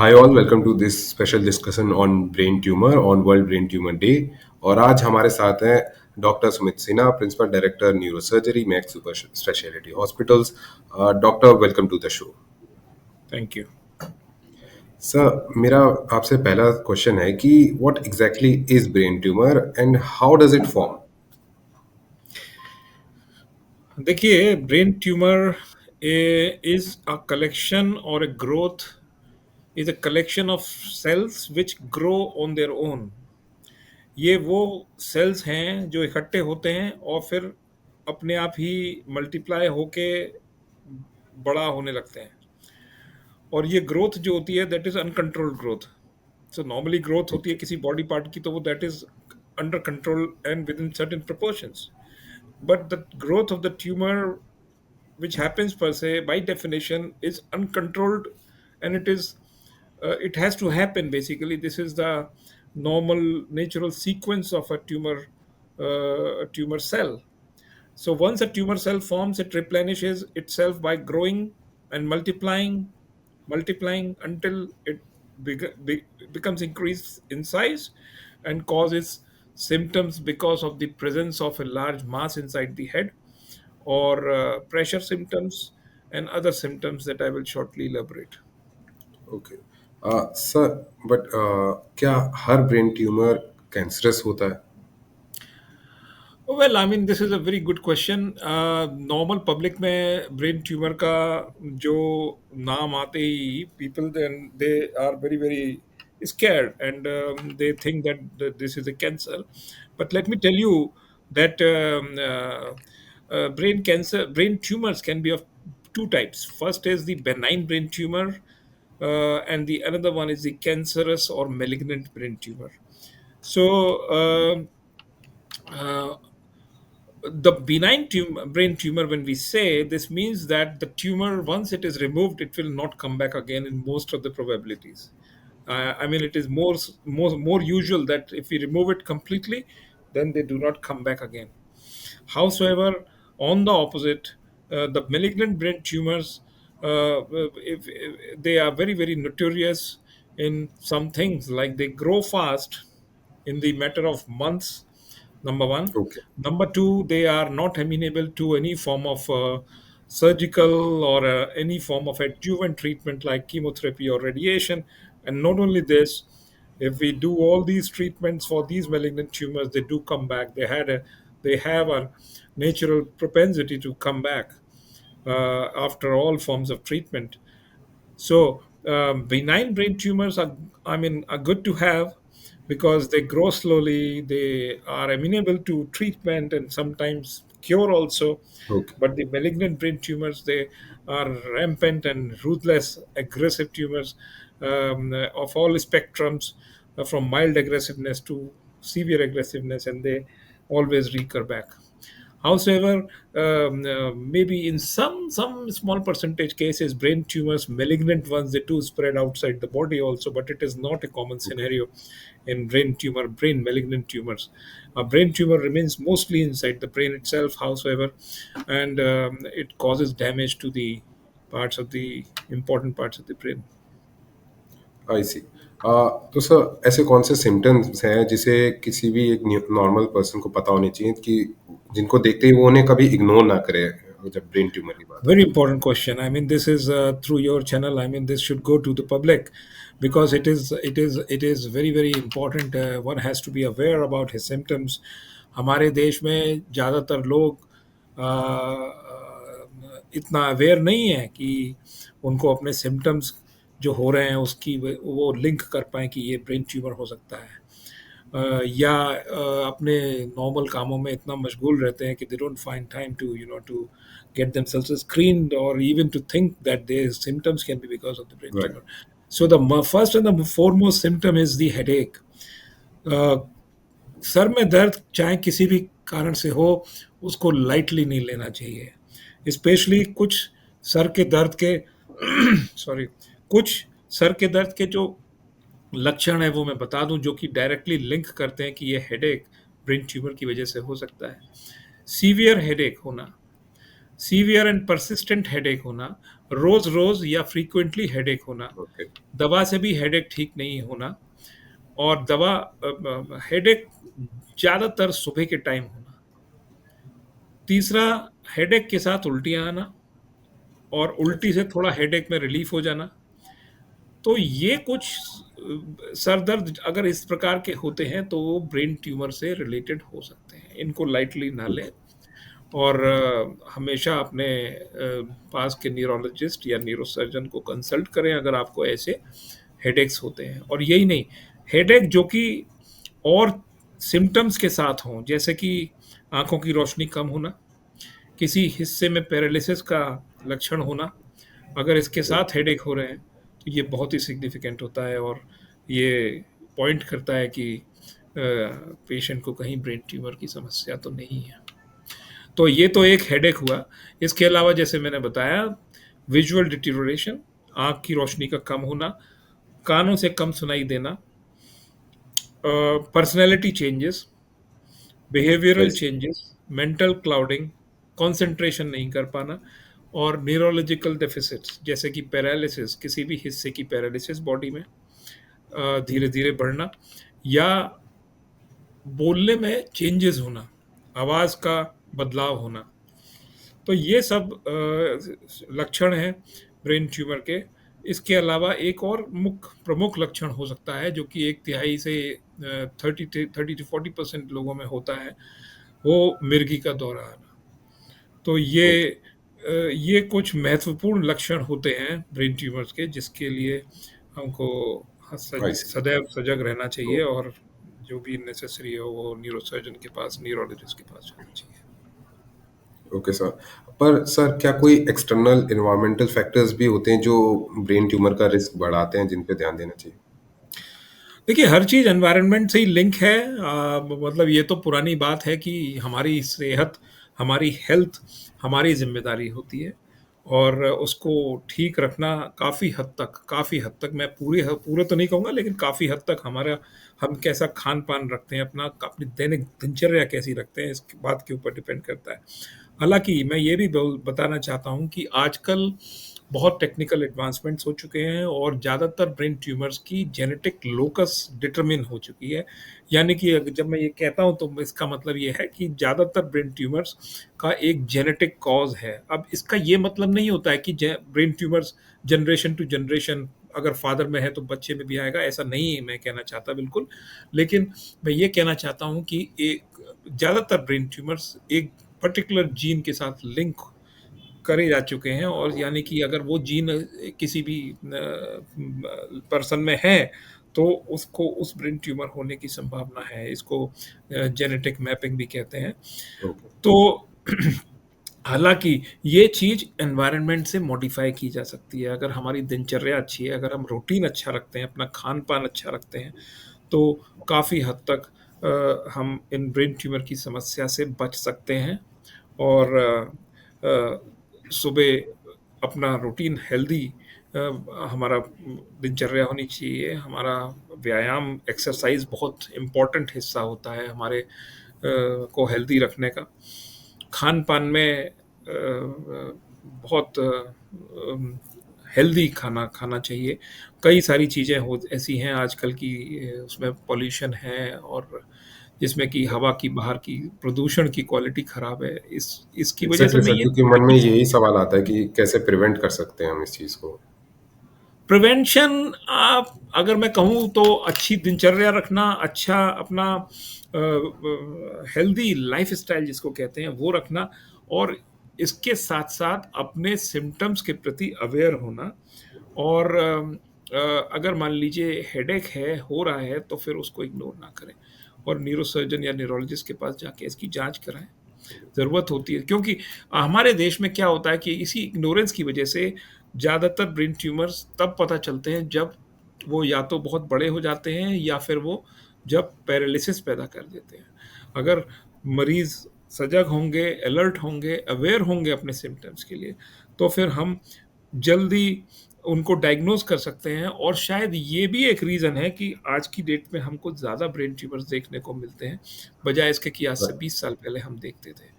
Hi all, welcome to this special discussion on brain tumor on World Brain Tumor Day। और आज हमारे साथ हैं doctor Sumit Sinha, principal director neurosurgery Max super speciality hospitals. Doctor, welcome to the show. Thank you. Sir, मेरा आपसे पहला question है कि what exactly is brain tumour and how does it form? देखिए, brain tumour is a collection or a growth is a collection of cells which grow on their own. ये वो sales हैं जो इकट्ठे होते हैं और फिर अपने आप ही मल्टीप्लाई होके बड़ा होने लगते हैं। और ये ग्रोथ जो होती है that is uncontrolled growth. So normally growth होती है किसी बॉडी पार्ट की तो वो that is under control and with in certain proportions, but the growth of the tumour which happens per se by definition is uncontrolled, and it has to happen. Basically, this is the normal natural sequence of a tumor cell. So once a tumor cell forms, it replenishes itself by growing and multiplying until it becomes increased in size and causes symptoms because of the presence of a large mass inside the head, or pressure symptoms and other symptoms that I will shortly elaborate. Okay sir, but क्या हर brain tumour cancerous होता है? Well, I mean, this is a very good question. Normal public में brain tumour का जो नाम आते ही people then they are very very scared, and they think that this is a cancer. But let me tell you that brain tumors can be of two types. First is the benign brain tumor, and the another one is the cancerous or malignant brain tumor. So uh, the brain tumor, when we say this, means that the tumor, once it is removed, it will not come back again in most of the probabilities. I mean, it is more usual that if we remove it completely, then they do not come back again. Howsoever, on the opposite, the malignant brain tumors, if they are very very notorious in some things, like they grow fast in the matter of months, number one. Okay. Number two, they are not amenable to any form of surgical or any form of adjuvant treatment like chemotherapy or radiation. And not only this, if we do all these treatments for these malignant tumors, they do come back. They have a natural propensity to come back after all forms of treatment. So benign brain tumors are, I mean, are good to have because they grow slowly. They are amenable to treatment and sometimes cure also. Okay. But the malignant brain tumors, they are rampant and ruthless, aggressive tumors of all spectrums, from mild aggressiveness to severe aggressiveness, and they always recur back. However, maybe in some small percentage cases, brain tumors, malignant ones, they do spread outside the body also, but it is not a common scenario in brain malignant tumors. A brain tumor remains mostly inside the brain itself, however, and it causes damage to the parts of the important parts of the brain. आई सी। तो sir, ऐसे कौन से symptoms हैं जिसे किसी भी एक normal person को पता होनी चाहिए कि जिनको देखते ही वो उन्हें कभी इग्नोर ना करे जब ब्रेन ट्यूमर की बात Very आती important question. I mean, this is through your channel. I mean, this should go to the public because it is very very important. One has to be aware about his symptoms. हमारे देश में ज़्यादातर लोग इतना aware नहीं है कि उनको अपने सिम्टम्स जो हो रहे हैं उसकी वो लिंक कर पाए कि ये ब्रेन ट्यूमर हो सकता है। या अपने नॉर्मल कामों में इतना मशगूल रहते हैं कि they don't find time to to get themselves screened, or even to think that their symptoms can be because of the brain है। Right. tumor. So the first and the foremost symptom is the headache. uh, sir में दर्द चाहे किसी भी कारण से हो, उसको लाइटली नहीं लेना चाहिए। स्पेशली कुछ सर के दर्द के सॉरी, कुछ सर के दर्द के जो लक्षण है वो मैं बता दूं, जो कि डायरेक्टली लिंक करते हैं कि ये हेडेक ब्रेन ट्यूमर की वजह से हो सकता है। सीवियर हेडेक होना, सीवियर एंड परसिस्टेंट हेडेक होना, रोज-रोज या फ्रीक्वेंटली हेडेक होना, ओके, दवा से भी हेडेक ठीक नहीं होना, और दवा हेडेक ज़्यादातर सुबह के टाइम होना। तीसरा, हेडेक के साथ उल्टियाँ आना, और उल्टी अच्छा, से थोड़ा हेडेक में रिलीफ हो जाना। तो ये कुछ सर दर्द अगर इस प्रकार के होते हैं तो वो ब्रेन ट्यूमर से रिलेटेड हो सकते हैं। इनको लाइटली ना लें, और हमेशा अपने पास के न्यूरोलॉजिस्ट या न्यूरोसर्जन को कंसल्ट करें अगर आपको ऐसे हेडेक्स होते हैं। और यही नहीं, हेडेक जो कि और सिम्पटम्स के साथ हों, जैसे कि आंखों की रोशनी कम होना, किसी हिस्से में पैरालिसिस का लक्षण होना, अगर इसके साथ ओके, हेडेक हो रहे हैं तो ये बहुत ही सिग्निफिकेंट होता है, और ये पॉइंट करता है कि पेशेंट को कहीं ब्रेन ट्यूमर की समस्या तो नहीं है। तो ये तो एक हेडेक हुआ। इसके अलावा जैसे मैंने बताया, विजुअल डिटेरियोरेशन, आँख की रोशनी का कम होना, कानों से कम सुनाई देना, पर्सनैलिटी चेंजेस, बिहेवियरल जैसे चेंजेस, मेंटल क्लाउडिंग, कंसंट्रेशन नहीं कर पाना, और न्यूरोलॉजिकल डेफिसिट्स जैसे कि पैरालिसिस, किसी भी हिस्से की पैरालिसिस बॉडी में धीरे-धीरे बढ़ना, या बोलने में चेंजेस होना, आवाज़ का बदलाव होना। तो ये सब लक्षण हैं ब्रेन ट्यूमर के। इसके अलावा एक और प्रमुख लक्षण हो सकता है जो कि 1/3 से 30 to 40% लोगों में होता है, वो मिर्गी का दौरा आना। तो ओके, ये कुछ महत्वपूर्ण लक्षण होते हैं ब्रेन ट्यूमर्स के, जिसके लिए हमको आई सी। सदैव सजग रहना तो चाहिए, और जो भी नेसेसरी हो वो न्यूरोसर्जन के पास, न्यूरोलॉजिस्ट के पास जाना चाहिए। ओके सर, पर सर क्या कोई एक्सटर्नल एनवायरमेंटल फैक्टर्स भी होते हैं जो ब्रेन ट्यूमर का रिस्क बढ़ाते हैं, जिन पे ध्यान देना चाहिए? देखिए, हर चीज़ एनवायरनमेंट से ही लिंक है। मतलब ये तो पुरानी बात है कि हमारी सेहत, हमारी हेल्थ हमारी ज़िम्मेदारी होती है, और उसको ठीक रखना काफ़ी हद तक, मैं पूरे तो नहीं कहूँगा, लेकिन काफ़ी हद तक हमारा, हम कैसा खान-पान रखते हैं, अपनी दैनिक दिनचर्या कैसी रखते हैं, इस बात के ऊपर डिपेंड करता है। हालाँकि मैं ये भी बताना चाहता हूँ कि आजकल बहुत टेक्निकल एडवांसमेंट्स हो चुके हैं, और ज़्यादातर ब्रेन ट्यूमर्स की जेनेटिक लोकस डिटरमिन हो चुकी है। यानी कि जब मैं ये कहता हूँ तो इसका मतलब ये है कि ज़्यादातर ब्रेन ट्यूमर्स का एक जेनेटिक कॉज़ है। अब इसका ये मतलब नहीं होता है कि brain tumours generation to generation, अगर फादर में है तो बच्चे में भी आएगा, ऐसा नहीं मैं कहना चाहता बिल्कुल। लेकिन मैं ये कहना चाहता हूँ कि एक ज़्यादातर ब्रेन ट्यूमर्स एक पर्टिकुलर जीन के साथ लिंक करे जा चुके हैं, और यानी कि अगर वो जीन किसी भी पर्सन में है तो उसको उस ब्रेन ट्यूमर होने की संभावना है। इसको जेनेटिक मैपिंग भी कहते हैं। ओके, तो हालाँकि ये चीज़ एनवायरनमेंट से मॉडिफ़ाई की जा सकती है। अगर हमारी दिनचर्या अच्छी है, अगर हम रूटीन अच्छा रखते हैं, अपना खान-पान अच्छा रखते हैं, तो काफ़ी हद तक हम इन ब्रेन ट्यूमर की समस्या से बच सकते हैं, और सुबह अपना रूटीन हेल्दी, हमारा दिनचर्या होनी चाहिए। हमारा व्यायाम, एक्सरसाइज़ बहुत इम्पोर्टेंट हिस्सा होता है हमारे को हेल्दी रखने का। खान-पान में बहुत हेल्दी खाना खाना चाहिए। कई सारी चीज़ें हो ऐसी हैं आजकल की, उसमें पॉल्यूशन है, और जिसमें कि हवा की, बाहर की प्रदूषण की क्वालिटी खराब है। इसकी वजह से एग्जैक्टली मैं सर, ये क्योंकि मन में यही सवाल आता है कि कैसे प्रिवेंट कर सकते हैं हम इस चीज़ को। प्रिवेंशन, आप अगर मैं कहूँ तो अच्छी दिनचर्या रखना, अच्छा अपना हेल्दी लाइफ़स्टाइल जिसको कहते हैं वो रखना, और इसके साथ-साथ अपने सिम्पटम्स के प्रति अवेयर होना, और अगर मान लीजिए हेडेक है, हो रहा है, तो फिर उसको इग्नोर ना करें, और न्यूरोसर्जन या न्यूरोलॉजिस्ट के पास जाके इसकी जाँच कराएँ। ज़रूरत होती है, क्योंकि हमारे देश में क्या होता है कि इसी इग्नोरेंस की वजह से ज़्यादातर ब्रेन ट्यूमर्स तब पता चलते हैं जब वो या तो बहुत बड़े हो जाते हैं, या फिर वो जब पैरालिसिस पैदा कर देते हैं। अगर मरीज़ सजग होंगे, अलर्ट होंगे, अवेयर होंगे अपने सिम्पटम्स के लिए, तो फिर हम जल्दी उनको डायग्नोज़ कर सकते हैं, और शायद ये भी एक रीज़न है कि आज की डेट में हमको ज़्यादा ब्रेन ट्यूमर्स देखने को मिलते हैं, बजाय इसके कि आज से 20 साल पहले हम देखते थे।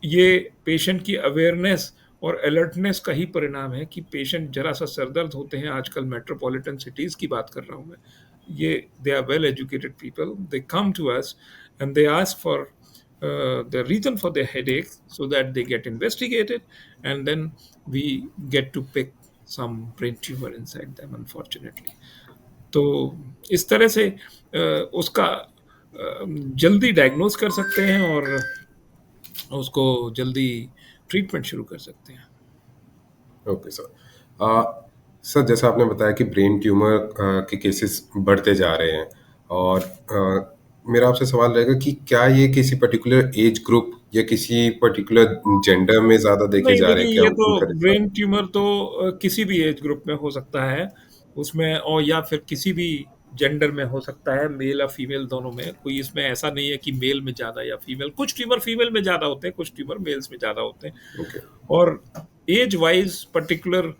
ये पेशेंट की अवेयरनेस और अलर्टनेस का ही परिणाम है कि पेशेंट जरा सा सरदर्द होते हैं, आजकल मेट्रोपॉलिटन सिटीज़ की बात कर रहा हूँ मैं, ये they are well educated people, they come to us and they ask for the reason for their headache so that they get investigated, and then we get to pick some brain tumor inside them, unfortunately. तो इस तरह से उसका जल्दी diagnose कर सकते हैं और उसको जल्दी ट्रीटमेंट शुरू कर सकते हैं। Okay sir. सर, जैसा आपने बताया कि ब्रेन ट्यूमर के केसेस बढ़ते जा रहे हैं, और मेरा आपसे सवाल रहेगा कि क्या ये किसी पर्टिकुलर एज ग्रुप या किसी पर्टिकुलर जेंडर में ज़्यादा देखे नहीं, जा रहे हैं? देखिए, क्या ये तो उनका रिश्ता? ब्रेन ट्यूमर तो किसी भी एज ग्रुप में हो सकता है, उसमें, और या फिर किसी भी जेंडर में हो सकता है, मेल या फीमेल दोनों में। कोई इसमें ऐसा नहीं है कि मेल में ज़्यादा या फीमेल, कुछ ट्यूमर फीमेल में ज़्यादा होते हैं, कुछ ट्यूमर मेल्स में ज़्यादा होते हैं। ओके। और एज वाइज पर्टिकुलर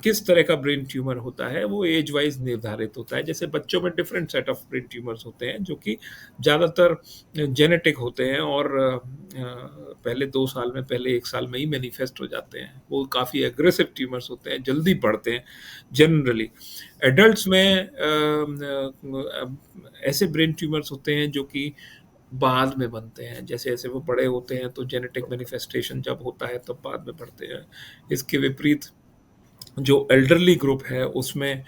किस तरह का ब्रेन ट्यूमर होता है वो एज वाइज निर्धारित होता है। जैसे बच्चों में different set of brain tumours होते हैं जो कि ज़्यादातर जेनेटिक होते हैं और पहले 2 साल में, पहले 1 साल में ही मैनिफेस्ट हो जाते हैं। वो काफ़ी एग्रेसिव ट्यूमर्स होते हैं, जल्दी बढ़ते हैं जनरली। एडल्ट्स में ऐसे ब्रेन ट्यूमर्स होते हैं जो कि बाद में बनते हैं, जैसे-जैसे वो बड़े होते हैं तो जेनेटिक मैनिफेस्टेशन जब होता है तब बाद में बढ़ते हैं। इसके विपरीत जो एल्डरली ग्रुप है उसमें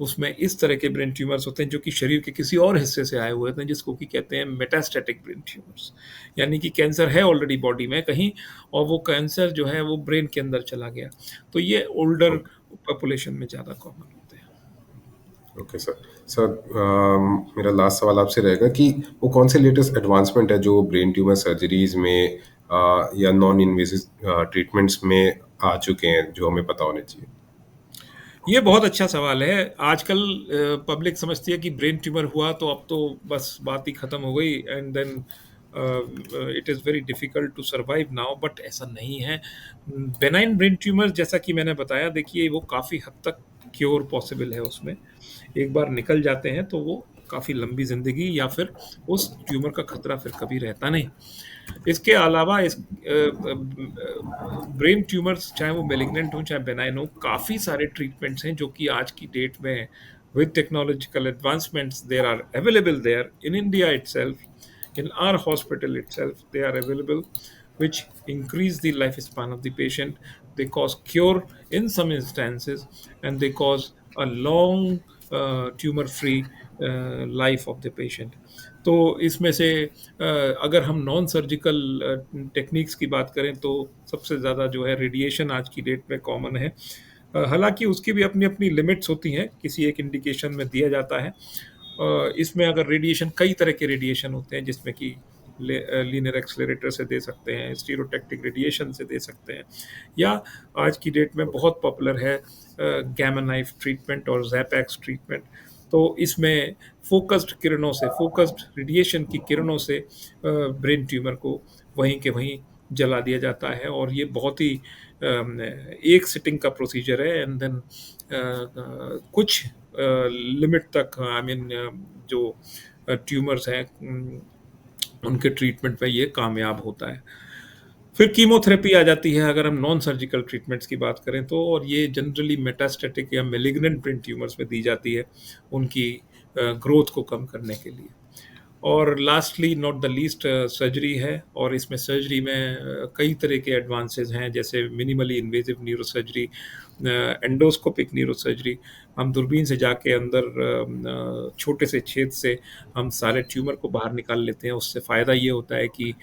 उसमें इस तरह के ब्रेन ट्यूमर्स होते हैं जो कि शरीर के किसी और हिस्से से आए हुए होते हैं, जिसको कि कहते हैं मेटास्टैटिक ब्रेन ट्यूमर्स। यानी कि कैंसर है ऑलरेडी बॉडी में कहीं, और वो कैंसर जो है वो ब्रेन के अंदर चला गया। तो ये ओल्डर ओके। पॉपुलेशन में ज़्यादा कॉमन होते हैं। Okay sir. सर, मेरा लास्ट सवाल आपसे रहेगा कि वो कौन से लेटेस्ट एडवांसमेंट है जो ब्रेन ट्यूमर सर्जरीज में या नॉन इन्वेसिव ट्रीटमेंट्स में आ चुके हैं, जो हमें पता होने चाहिए? ये बहुत अच्छा सवाल है। आजकल पब्लिक समझती है कि ब्रेन ट्यूमर हुआ तो अब तो बस बात ही खत्म हो गई, and then it is very difficult to survive now, but ऐसा नहीं है। बेनाइन ब्रेन ट्यूमर, जैसा कि मैंने बताया, देखिए वो काफ़ी हद तक क्योर पॉसिबल है उसमें। एक बार निकल जाते हैं तो वो काफ़ी लंबी ज़िंदगी, या फिर उस ट्यूमर का खतरा फिर कभी रहता नहीं। इसके अलावा इस ब्रेन ट्यूमर्स, चाहे वो मेलिग्नेंट हो चाहे बेनाइन हो, काफ़ी सारे ट्रीटमेंट्स हैं जो कि आज की डेट में with technological advancements there are available there in India itself, in our hospital itself they are available, which increase the lifespan of the patient. They cause cure in some instances, and they cause a long tumor free life of the patient. तो इसमें से अगर हम non surgical techniques की बात करें तो सबसे ज़्यादा जो है रेडिएशन आज की डेट में कॉमन है। हालांकि उसकी भी अपनी अपनी लिमिट्स होती हैं, किसी एक इंडिकेशन में दिया जाता है। इसमें अगर रेडिएशन, कई तरह के रेडिएशन होते हैं, जिसमें कि लीनियर एक्सेलरेटर से दे सकते हैं, स्टीरियोटैक्टिक रेडिएशन से दे सकते हैं, या आज की डेट में बहुत पॉपुलर है गैमा नाइफ ट्रीटमेंट और जैपैक्स ट्रीटमेंट। तो इसमें फोकस्ड किरणों से, फोकस्ड रेडिएशन की किरणों से ब्रेन ट्यूमर को वहीं के वहीं जला दिया जाता है, और ये बहुत ही एक सिटिंग का प्रोसीजर है, एंड देन कुछ लिमिट तक, आई मीन, जो ट्यूमर्स हैं उनके ट्रीटमेंट में ये कामयाब होता है। फिर कीमोथेरेपी आ जाती है अगर हम नॉन सर्जिकल ट्रीटमेंट्स की बात करें तो, और ये जनरली मेटास्टैटिक या मेलिग्नेंट ब्रेन ट्यूमर्स में दी जाती है उनकी ग्रोथ को कम करने के लिए। और lastly not the least surgery है, और इसमें सर्जरी में कई तरह के एडवांसेस हैं, जैसे minimally invasive neuro surgery, endoscopic neuro surgery. हम दूरबीन से जाके अंदर छोटे से छेद से हम सारे ट्यूमर को बाहर निकाल लेते हैं। उससे फ़ायदा ये होता है कि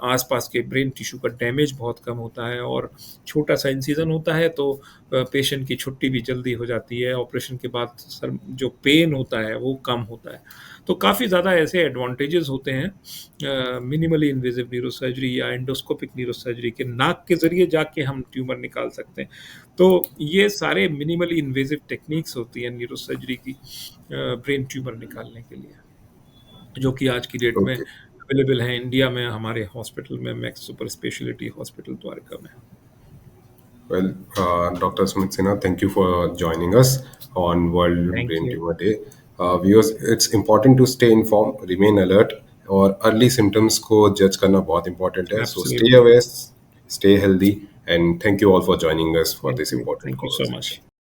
आसपास के ब्रेन टिश्यू का डैमेज बहुत कम होता है, और छोटा सा इंसिजन होता है तो पेशेंट की छुट्टी भी जल्दी हो जाती है। ऑपरेशन के बाद सर जो पेन होता है वो कम होता है। तो काफ़ी ज़्यादा ऐसे एडवांटेजेस होते हैं मिनिमली इन्वेजिव न्यूरो सर्जरी या एंडोस्कोपिक न्यूरो सर्जरी के। नाक के ज़रिए जाके हम ट्यूमर निकाल सकते हैं। तो ये सारे मिनिमली इन्वेजिव टेक्निक्स होती हैं न्यूरो सर्जरी की ब्रेन ट्यूमर निकालने के लिए, जो कि आज की डेट में ओके। अवेलेबल है इंडिया में हमारे हॉस्पिटल में, max super speciality hospital Dwarka में। Well, Dr. Sumit Sinha, thank you for joining us on World thank Brain you. Tumor Day. Viewers, it's important to stay informed, remain alert, और early symptoms को जज करना बहुत important है। So stay absolutely. Aware, Stay healthy, and thank you all for joining us for Thank this you. important Thank you so conversation. much.